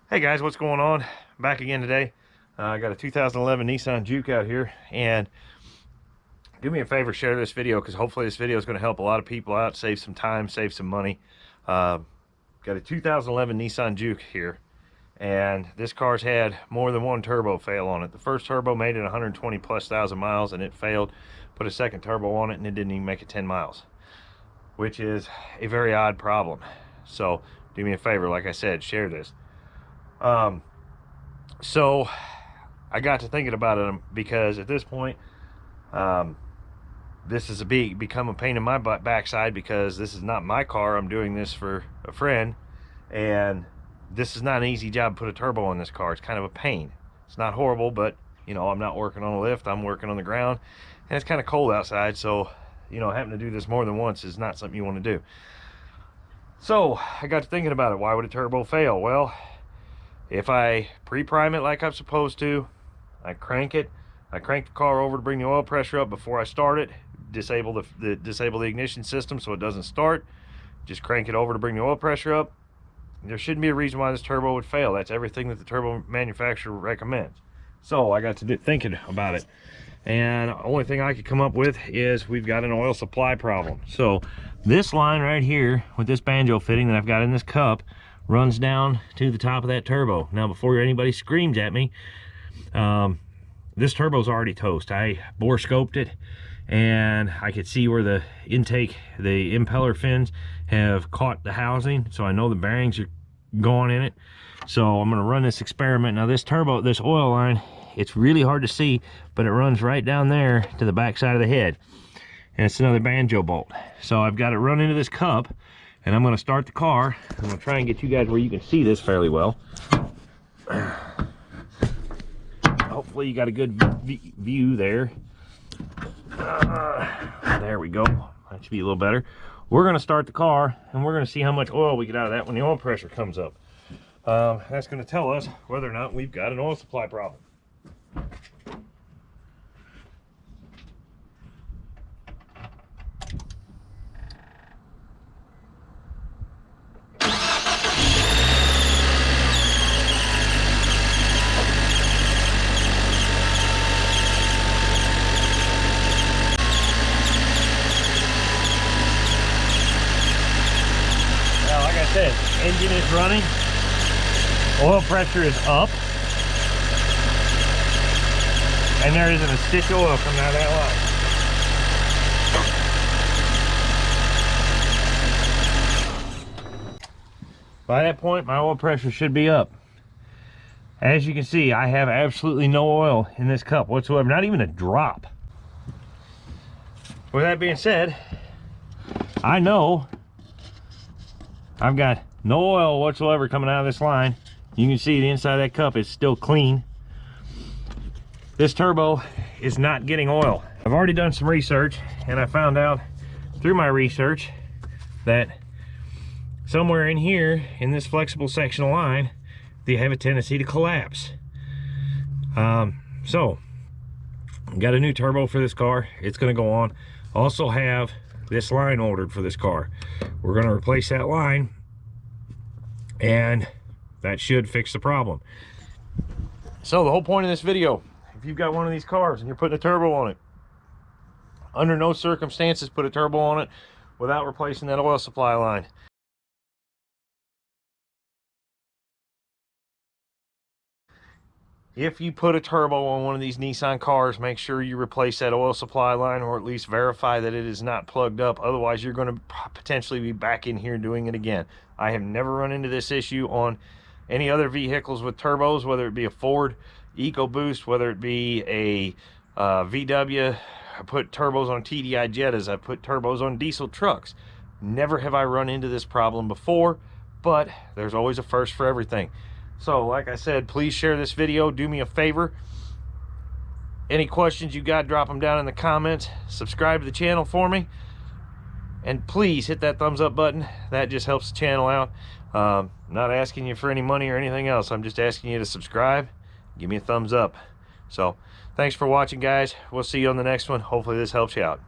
Hey guys, what's going on? Back again today. I got a 2011 Nissan Juke out here, and do me a favor, share this video, because hopefully this video is going to help a lot of people out, save some time, save some money. Got a 2011 Nissan Juke here, and this car's had more than one turbo fail on it. The first turbo made it 120,000+ miles and it failed. Put a second turbo on it and it didn't even make it 10 miles, which is a very odd problem. So do me a favor, like I said, share this. So I got to thinking about it, because at this point, this has become a pain in my backside, because this is not my car. I'm doing this for a friend, and this is not an easy job to put a turbo on this car. It's kind of a pain. It's not horrible, but you know, I'm not working on a lift, I'm working on the ground, and it's kind of cold outside, so you know, having to do this more than once is not something you want to do. So I got to thinking about it. Why would a turbo fail? Well, if I pre-prime it like I'm supposed to, I crank the car over to bring the oil pressure up before I start it, disable the ignition system so it doesn't start, just crank it over to bring the oil pressure up, there shouldn't be a reason why this turbo would fail. That's everything that the turbo manufacturer recommends. So I got to thinking about it, and the only thing I could come up with is we've got an oil supply problem. So this line right here with this banjo fitting that I've got in this cup runs down to the top of that turbo. Now, before anybody screams at me, this turbo's already toast. I bore scoped it, and I could see where the intake, the impeller fins have caught the housing, so I know the bearings are gone in it. So I'm going to run this experiment. Now this turbo, this oil line, it's really hard to see, but it runs right down there to the back side of the head, and it's another banjo bolt. So I've got it run into this cup, and I'm going to start the car. I'm going to try and get you guys where you can see this fairly well. Hopefully you got a good view there. There we go. That should be a little better. We're going to start the car, and we're going to see how much oil we get out of that when the oil pressure comes up. That's going to tell us whether or not we've got an oil supply problem. Engine is running, oil pressure is up, and there isn't a stitch of oil coming out of that line. By that point, my oil pressure should be up. As you can see, I have absolutely no oil in this cup whatsoever, not even a drop. With that being said, I know I've got no oil whatsoever coming out of this line. You can see the inside of that cup is still clean. This turbo is not getting oil. I've already done some research, and I found out through my research that somewhere in here, in this flexible section of line, they have a tendency to collapse. So, got a new turbo for this car. It's going to go on. Also have this line ordered for this car. We're going to replace that line, and that should fix the problem. So the whole point of this video, if you've got one of these cars and you're putting a turbo on it, under no circumstances put a turbo on it without replacing that oil supply line. If you put a turbo on one of these Nissan cars, make sure you replace that oil supply line, or at least verify that it is not plugged up. Otherwise, you're going to potentially be back in here doing it again. I have never run into this issue on any other vehicles with turbos, whether it be a Ford EcoBoost, whether it be a VW. I put turbos on TDI Jettas. I put turbos on diesel trucks. Never have I run into this problem before, but there's always a first for everything. So, like I said, please share this video. Do me a favor. Any questions you got, drop them down in the comments. Subscribe to the channel for me. And please hit that thumbs up button. That just helps the channel out. Not asking you for any money or anything else. I'm just asking you to subscribe. Give me a thumbs up. So, thanks for watching, guys. We'll see you on the next one. Hopefully this helps you out.